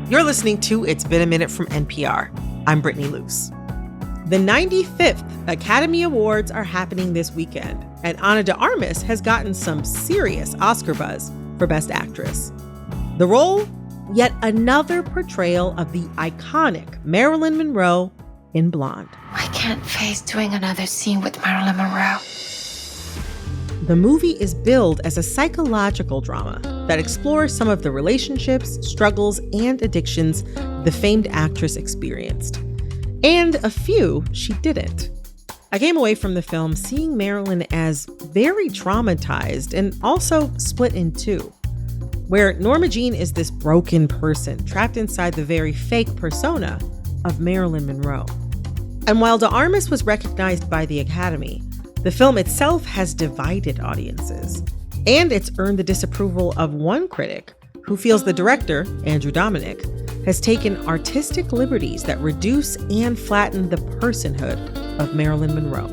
You're listening to It's Been a Minute from NPR. I'm Brittany Luse. The 95th Academy Awards are happening this weekend, and Ana de Armas has gotten some serious Oscar buzz for Best Actress. The role? Yet another portrayal of the iconic Marilyn Monroe in Blonde. I can't face doing another scene with Marilyn Monroe. The movie is billed as a psychological drama that explores some of the relationships, struggles, and addictions the famed actress experienced. And a few she didn't. I came away from the film seeing Marilyn as very traumatized and also split in two, where Norma Jean is this broken person trapped inside the very fake persona of Marilyn Monroe. And while de Armas was recognized by the Academy, the film itself has divided audiences, and it's earned the disapproval of one critic who feels the director, Andrew Dominik, has taken artistic liberties that reduce and flatten the personhood of Marilyn Monroe.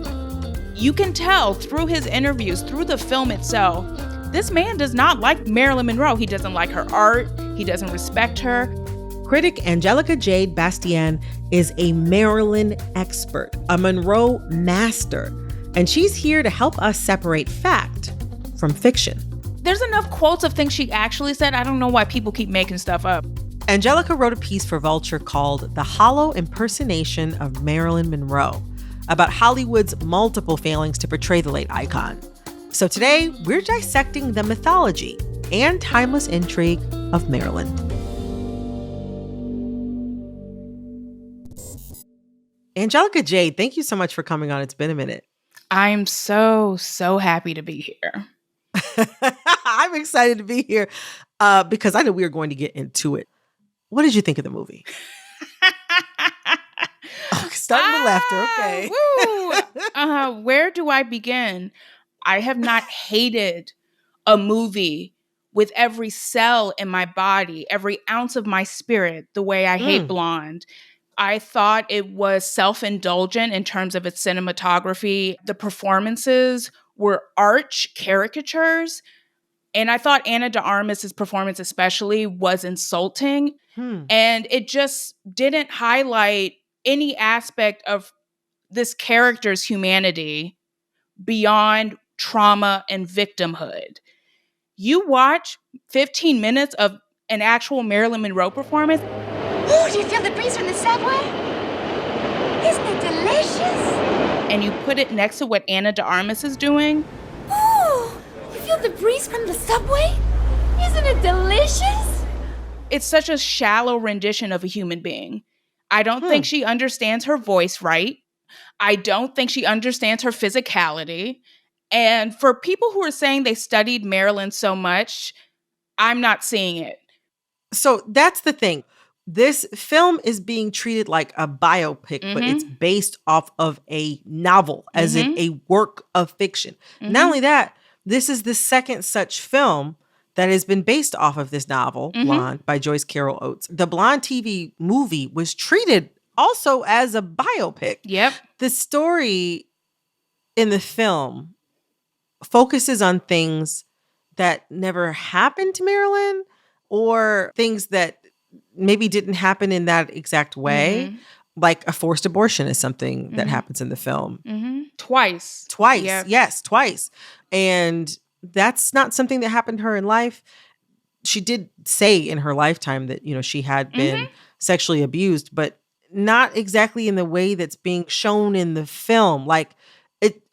You can tell through his interviews, through the film itself, this man does not like Marilyn Monroe. He doesn't like her art. He doesn't respect her. Critic Angelica Jade Bastién is a Marilyn expert, a Monroe master, and she's here to help us separate fact from fiction. There's enough quotes of things she actually said. I don't know why people keep making stuff up. Angelica wrote a piece for Vulture called The Hollow Impersonation of Marilyn Monroe, about Hollywood's multiple failings to portray the late icon. So today, we're dissecting the mythology and timeless intrigue of Marilyn. Angelica Jade, thank you so much for coming on. It's been a minute. I'm so happy to be here. I'm excited to be here because I know we are going to get into it. What did you think of the movie? Starting with laughter, okay. Where do I begin? I have not hated a movie with every cell in my body, every ounce of my spirit, the way I hate Blonde. I thought it was self-indulgent in terms of its cinematography. The performances were arch caricatures. And I thought Ana de Armas' performance especially was insulting. And it just didn't highlight any aspect of this character's humanity beyond trauma and victimhood. You watch 15 minutes of an actual Marilyn Monroe performance. Ooh, do you feel the breeze from the subway? Isn't it delicious? And you put it next to what Ana de Armas is doing. Ooh, you feel the breeze from the subway? Isn't it delicious? It's such a shallow rendition of a human being. I don't think she understands her voice right. I don't think she understands her physicality. And for people who are saying they studied Marilyn so much, I'm not seeing it. So that's the thing. This film is being treated like a biopic, but it's based off of a novel, as in a work of fiction. Not only that, this is the second such film that has been based off of this novel, Blonde, by Joyce Carol Oates. The Blonde TV movie was treated also as a biopic. Yep. The story in the film focuses on things that never happened to Marilyn, or things that maybe didn't happen in that exact way. Like a forced abortion is something that happens in the film. Twice. Yep. Yes, twice. And that's not something that happened to her in life. She did say in her lifetime that, you know, she had been sexually abused, but not exactly in the way that's being shown in the film. Like,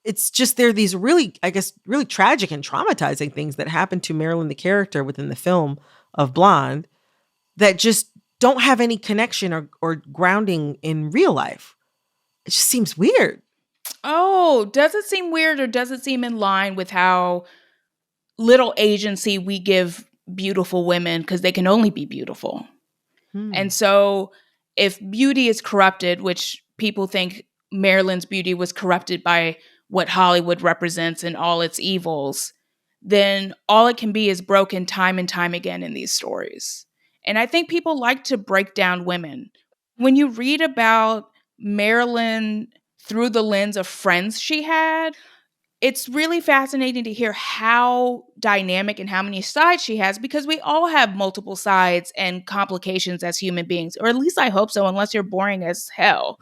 it's just, there are these really, I guess, really tragic and traumatizing things that happen to Marilyn, the character within the film of Blonde, that just don't have any connection or grounding in real life. It just seems weird. Oh, does it seem weird, or does it seem in line with how little agency we give beautiful women because they can only be beautiful? And so if beauty is corrupted, which people think Marilyn's beauty was corrupted by what Hollywood represents and all its evils, then all it can be is broken time and time again in these stories. And I think people like to break down women. When you read about Marilyn through the lens of friends she had, it's really fascinating to hear how dynamic and how many sides she has, because we all have multiple sides and complications as human beings, or at least I hope so, unless you're boring as hell.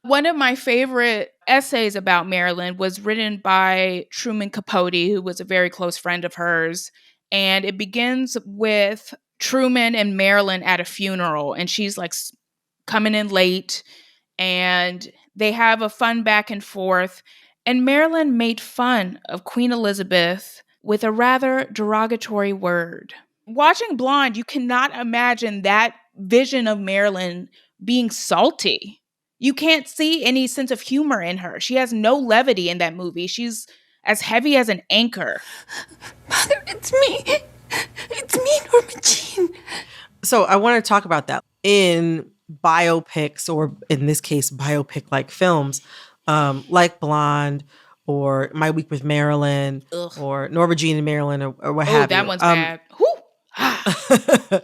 One of my favorite essays about Marilyn was written by Truman Capote, who was a very close friend of hers. And it begins with Truman and Marilyn at a funeral, and she's like coming in late, and they have a fun back and forth. And Marilyn made fun of Queen Elizabeth with a rather derogatory word. Watching Blonde, you cannot imagine that vision of Marilyn being salty. You can't see any sense of humor in her. She has no levity in that movie. She's as heavy as an anchor. Mother, it's me. It's me, Norma Jean. So I want to talk about that. In biopics, or in this case, biopic-like films, like Blonde or My Week with Marilyn, Ugh. or Norma Jean and Marilyn, or what have you. That one's bad. I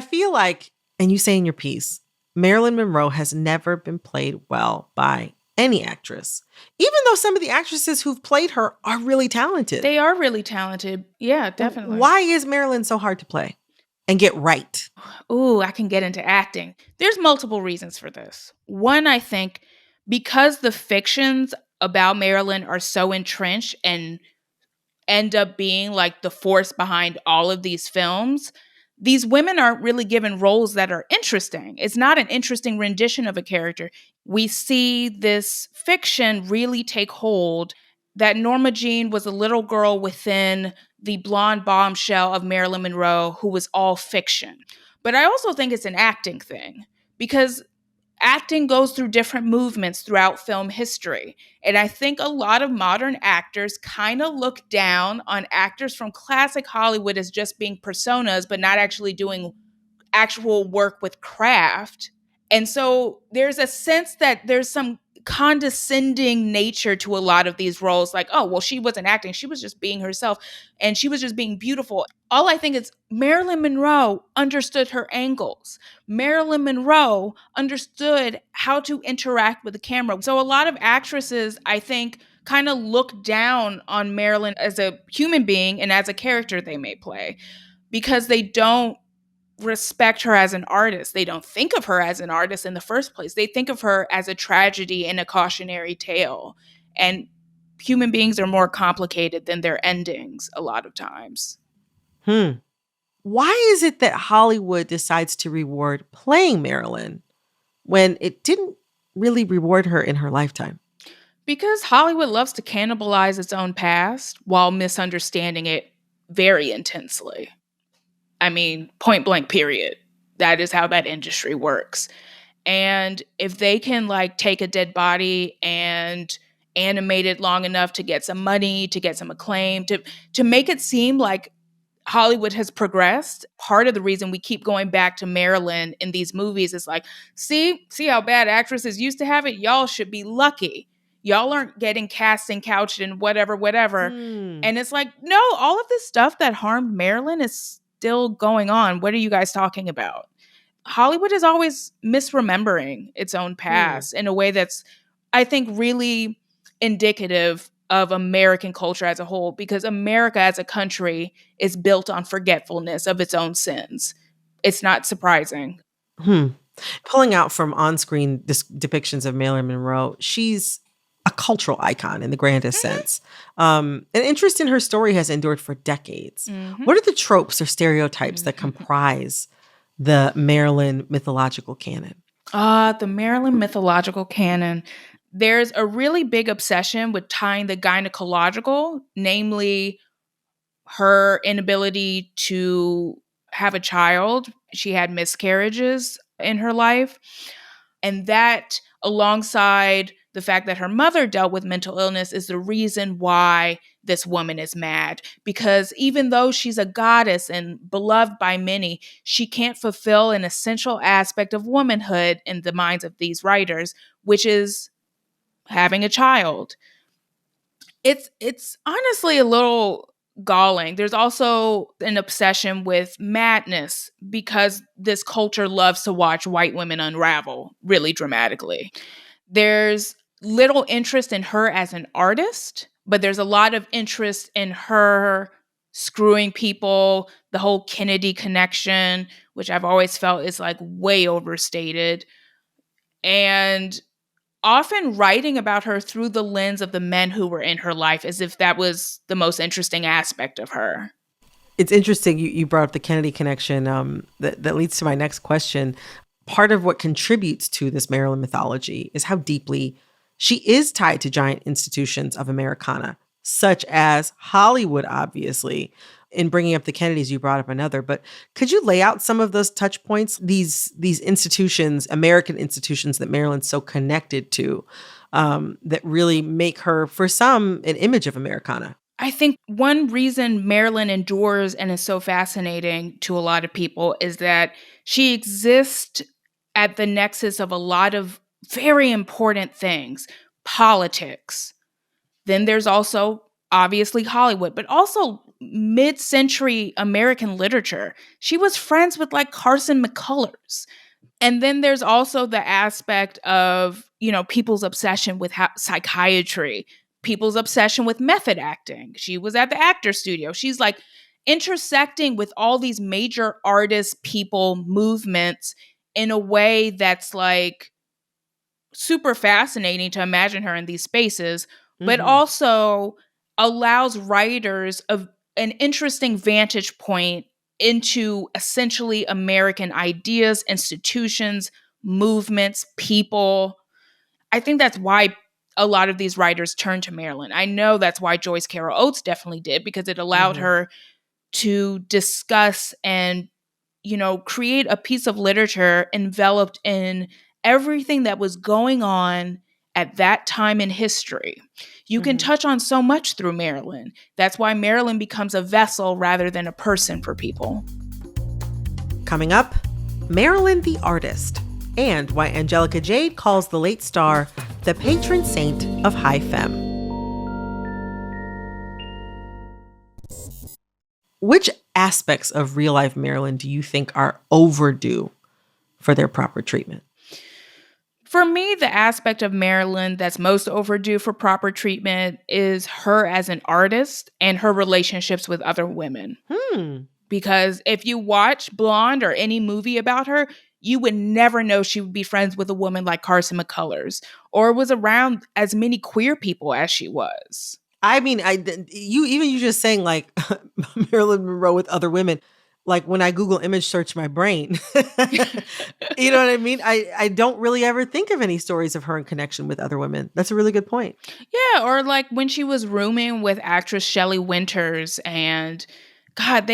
feel like, and you say in your piece, Marilyn Monroe has never been played well by any actress, even though some of the actresses who've played her are really talented. They are really talented. Yeah, definitely. Why is Marilyn so hard to play and get right? Ooh, I can get into acting. There's multiple reasons for this. One, I think, because the fictions about Marilyn are so entrenched and end up being like the force behind all of these films, these women aren't really given roles that are interesting. It's not an interesting rendition of a character. We see this fiction really take hold, that Norma Jean was a little girl within the blonde bombshell of Marilyn Monroe, who was all fiction. But I also think it's an acting thing, because acting goes through different movements throughout film history. And I think a lot of modern actors kind of look down on actors from classic Hollywood as just being personas, but not actually doing actual work with craft. And so there's a sense that there's some condescending nature to a lot of these roles. Like, oh, well, she wasn't acting. She was just being herself, and she was just being beautiful. All I think is Marilyn Monroe understood her angles. Marilyn Monroe understood how to interact with the camera. So a lot of actresses, I think, kind of look down on Marilyn as a human being and as a character they may play, because they don't respect her as an artist. They don't think of her as an artist in the first place. They think of her as a tragedy and a cautionary tale. And human beings are more complicated than their endings a lot of times. Why is it that Hollywood decides to reward playing Marilyn when it didn't really reward her in her lifetime? Because Hollywood loves to cannibalize its own past while misunderstanding it very intensely. I mean, point blank, period. That is how that industry works. And if they can like take a dead body and animate it long enough to get some money, to get some acclaim, to make it seem like Hollywood has progressed, part of the reason we keep going back to Marilyn in these movies is like, see how bad actresses used to have it? Y'all should be lucky. Y'all aren't getting casting couched and whatever. And it's like, no, all of this stuff that harmed Marilyn is still going on. What are you guys talking about? Hollywood is always misremembering its own past in a way that's, I think, really indicative of American culture as a whole, because America as a country is built on forgetfulness of its own sins. It's not surprising. Pulling out from on-screen depictions of Marilyn Monroe, she's a cultural icon in the grandest sense. An interest in her story has endured for decades. What are the tropes or stereotypes that comprise the Marilyn mythological canon? The Marilyn mythological canon. There's a really big obsession with tying the gynecological, namely her inability to have a child. She had miscarriages in her life. And that, alongside the fact that her mother dealt with mental illness, is the reason why this woman is mad. Because even though she's a goddess and beloved by many, she can't fulfill an essential aspect of womanhood in the minds of these writers, which is having a child. It's honestly a little galling. There's also an obsession with madness, because this culture loves to watch white women unravel really dramatically. There's little interest in her as an artist, But there's a lot of interest in her screwing people, the whole Kennedy connection, which I've always felt is like way overstated. And often writing about her through the lens of the men who were in her life, as if that was the most interesting aspect of her. It's interesting you brought up the Kennedy connection. That leads to my next question. Part of what contributes to this Marilyn mythology is how deeply she is tied to giant institutions of Americana, such as Hollywood, obviously. In bringing up the Kennedys, you brought up another, but could you lay out some of those touch points, these institutions, American institutions that Marilyn's so connected to, that really make her, for some, an image of Americana? I think one reason Marilyn endures and is so fascinating to a lot of people is that she exists at the nexus of a lot of very important things. Politics. Then there's also, obviously, Hollywood, but also mid-century American literature. She was friends with like Carson McCullers. And then there's also the aspect of, people's obsession with psychiatry, people's obsession with method acting. She was at the actor studio. She's like intersecting with all these major artists, people, movements in a way that's like super fascinating to imagine her in these spaces, but also allows writers an interesting vantage point into essentially American ideas, institutions, movements, people. I think that's why a lot of these writers turn to Marilyn. I know that's why Joyce Carol Oates definitely did, because it allowed her to discuss and, create a piece of literature enveloped in everything that was going on at that time in history. You can touch on so much through Marilyn. That's why Marilyn becomes a vessel rather than a person for people. Coming up, Marilyn the Artist, and why Angelica Jade calls the late star the patron saint of high femme. Which aspects of real-life Marilyn do you think are overdue for their proper treatment? For me, the aspect of Marilyn that's most overdue for proper treatment is her as an artist and her relationships with other women. Because if you watch Blonde or any movie about her, you would never know she would be friends with a woman like Carson McCullers or was around as many queer people as she was. I mean, you just saying like Marilyn Monroe with other women, like when I Google image search my brain, you know what I mean? I don't really ever think of any stories of her in connection with other women. That's a really good point. Yeah, or like when she was rooming with actress Shelley Winters, and God,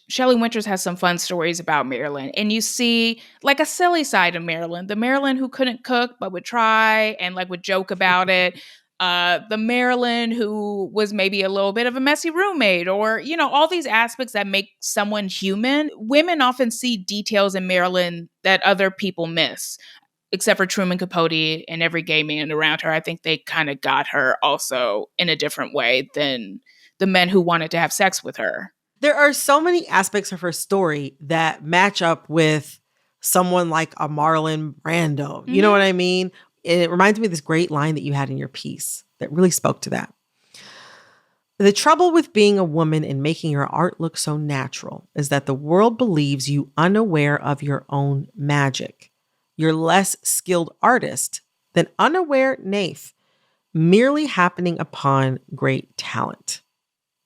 Shelley Winters has some fun stories about Marilyn. And you see like a silly side of Marilyn, the Marilyn who couldn't cook but would try and like would joke about it. The Marilyn who was maybe a little bit of a messy roommate, or, all these aspects that make someone human. Women often see details in Marilyn that other people miss, except for Truman Capote and every gay man around her. I think they kind of got her also in a different way than the men who wanted to have sex with her. There are so many aspects of her story that match up with someone like a Marlon Brando. You know what I mean? And it reminds me of this great line that you had in your piece that really spoke to that. The trouble with being a woman and making your art look so natural is that the world believes you unaware of your own magic. You're less skilled artist than unaware naif, merely happening upon great talent.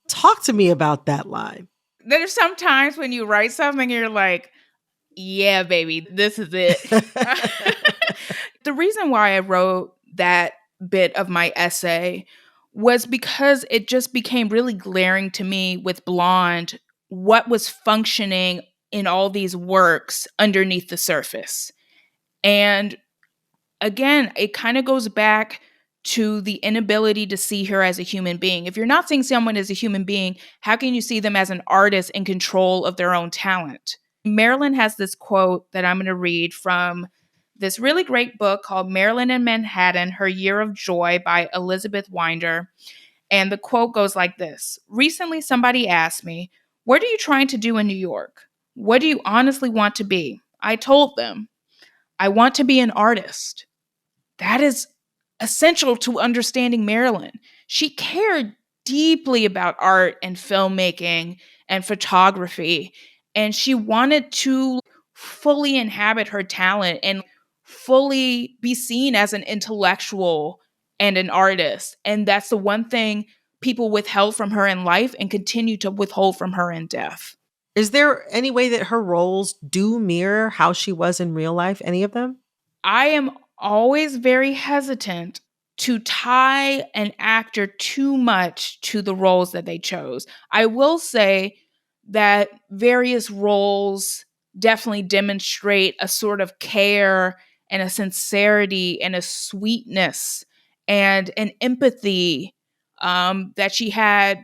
Talk to me about that line. There's some times when you write something and you're like, yeah, baby, this is it. The reason why I wrote that bit of my essay was because it just became really glaring to me with Blonde what was functioning in all these works underneath the surface. And again, it kind of goes back to the inability to see her as a human being. If you're not seeing someone as a human being, how can you see them as an artist in control of their own talent? Marilyn has this quote that I'm going to read from this really great book called Marilyn in Manhattan, Her Year of Joy by Elizabeth Winder. And the quote goes like this. Recently, somebody asked me, what are you trying to do in New York? What do you honestly want to be? I told them, I want to be an artist. That is essential to understanding Marilyn. she cared deeply about art and filmmaking and photography. And she wanted to fully inhabit her talent and fully be seen as an intellectual and an artist. And that's the one thing people withheld from her in life and continue to withhold from her in death. Is there any way that her roles do mirror how she was in real life? Any of them? I am always very hesitant to tie an actor too much to the roles that they chose. I will say that various roles definitely demonstrate a sort of care and a sincerity and a sweetness and an empathy that she had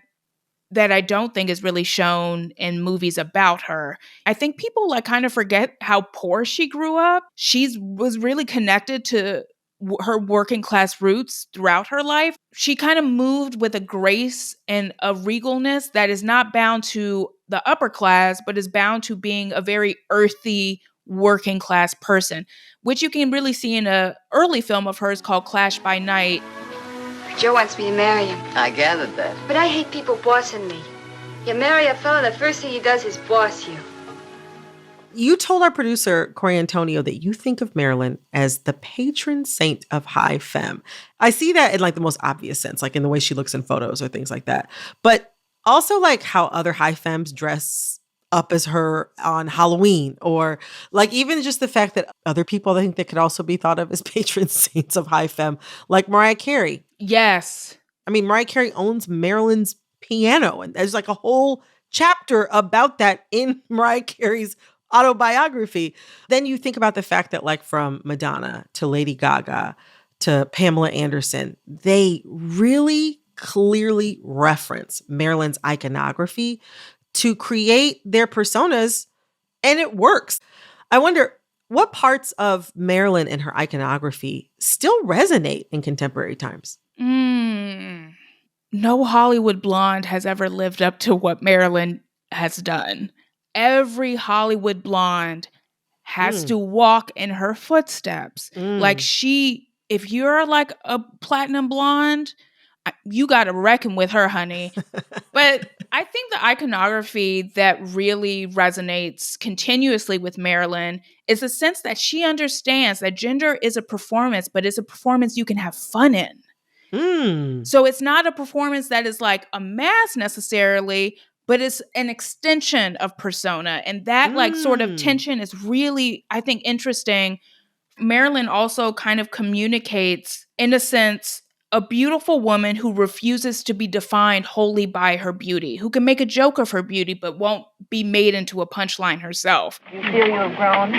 that I don't think is really shown in movies about her. I think people like kind of forget how poor she grew up. She was really connected to her working class roots throughout her life. She kind of moved with a grace and a regalness that is not bound to the upper class, but is bound to being a very earthy working class person, which you can really see in an early film of hers called Clash by Night. Joe wants me to marry him. I gathered that. But I hate people bossing me. You marry a fella, the first thing he does is boss you. You told our producer, Corey Antonio, that you think of Marilyn as the patron saint of high femme. I see that in like the most obvious sense, like in the way she looks in photos or things like that. But also like how other high femmes dress up as her on Halloween, or like even just the fact that other people I think that could also be thought of as patron saints of high femme, like Mariah Carey. Yes. I mean, Mariah Carey owns Marilyn's piano, and there's like a whole chapter about that in Mariah Carey's autobiography. Then you think about the fact that like from Madonna to Lady Gaga to Pamela Anderson, they really clearly reference Marilyn's iconography to create their personas, and it works. I wonder what parts of Marilyn and her iconography still resonate in contemporary times. No Hollywood blonde has ever lived up to what Marilyn has done. Every Hollywood blonde has to walk in her footsteps. Like if you're like a platinum blonde, you got to reckon with her, honey. But I think the iconography that really resonates continuously with Marilyn is the sense that she understands that gender is a performance, but it's a performance you can have fun in. So it's not a performance that is like a mask necessarily, but it's an extension of persona. And that like sort of tension is really, I think, interesting. Marilyn also kind of communicates, in a sense, a beautiful woman who refuses to be defined wholly by her beauty, who can make a joke of her beauty, but won't be made into a punchline herself. You feel you have grown?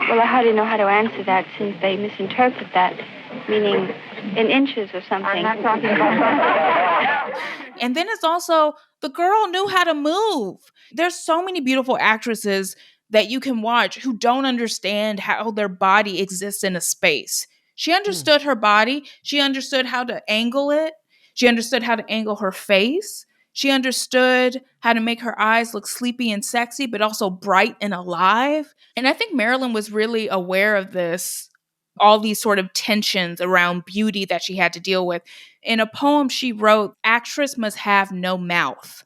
Well, I hardly know how to answer that since they misinterpret that, meaning in inches or something. I'm not talking about that. And then it's also, the girl knew how to move. There's so many beautiful actresses that you can watch who don't understand how their body exists in a space. She understood her body. She understood how to angle it. She understood how to angle her face. She understood how to make her eyes look sleepy and sexy, but also bright and alive. And I think Marilyn was really aware of this, all these sort of tensions around beauty that she had to deal with. In a poem she wrote, "Actress must have no mouth."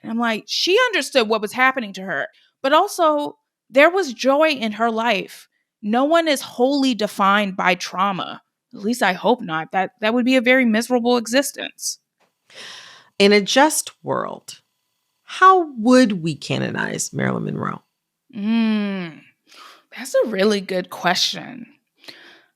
And I'm like, she understood what was happening to her, but also there was joy in her life. No one is wholly defined by trauma. At least I hope not. That would be a very miserable existence. In a just world, how would we canonize Marilyn Monroe? That's a really good question.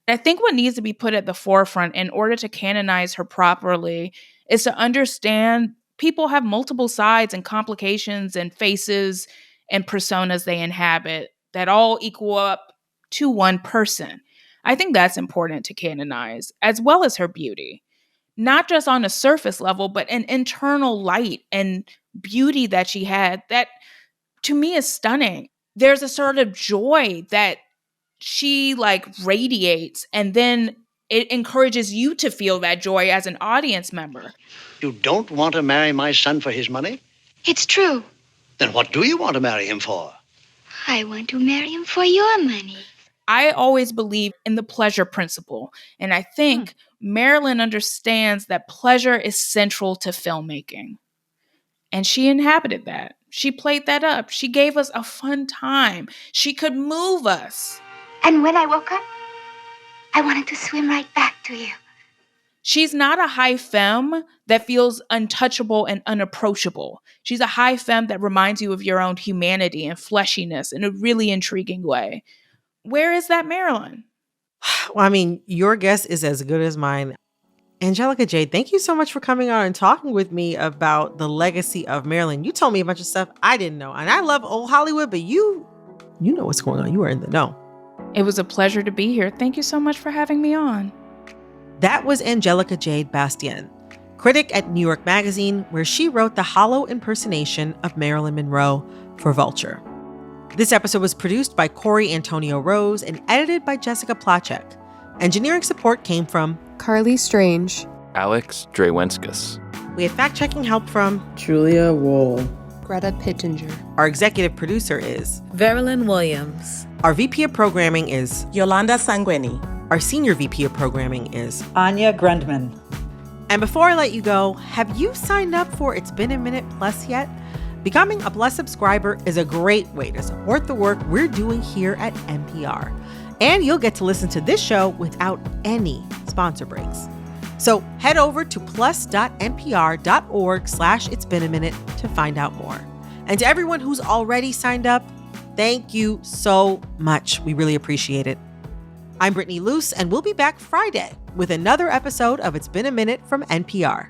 I think what needs to be put at the forefront in order to canonize her properly is to understand people have multiple sides and complications and faces and personas they inhabit that all equal up to one person. I think that's important to canonize, as well as her beauty. Not just on a surface level, but an internal light and beauty that she had that, to me, is stunning. There's a sort of joy that she like radiates, and then it encourages you to feel that joy as an audience member. You don't want to marry my son for his money? It's true. Then what do you want to marry him for? I want to marry him for your money. I always believe in the pleasure principle. And I think Marilyn understands that pleasure is central to filmmaking. And she inhabited that. She played that up. She gave us a fun time. She could move us. And when I woke up, I wanted to swim right back to you. She's not a high femme that feels untouchable and unapproachable. She's a high femme that reminds you of your own humanity and fleshiness in a really intriguing way. Where is that Marilyn? Well, I mean, your guess is as good as mine. Angelica Jade, thank you so much for coming on and talking with me about the legacy of Marilyn. You told me a bunch of stuff I didn't know. And I love old Hollywood, but you know what's going on. You are in the know. It was a pleasure to be here. Thank you so much for having me on. That was Angelica Jade Bastién, critic at New York Magazine, where she wrote the hollow impersonation of Marilyn Monroe for Vulture. This episode was produced by Corey Antonio Rose and edited by Jessica Placzek. Engineering support came from Carly Strange, Alex Drewenskus. We had fact-checking help from Julia Wool, Greta Pittenger. Our executive producer is Verilyn Williams. Our VP of programming is Yolanda Sanguini, Our senior VP of programming is Anya Grundman. And before I let you go, have you signed up for It's Been a Minute Plus yet? Becoming a Plus subscriber is a great way to support the work we're doing here at NPR. And you'll get to listen to this show without any sponsor breaks. So head over to plus.npr.org/itsbeenaminute to find out more. And to everyone who's already signed up, thank you so much. We really appreciate it. I'm Brittany Luse, and we'll be back Friday with another episode of It's Been a Minute from NPR.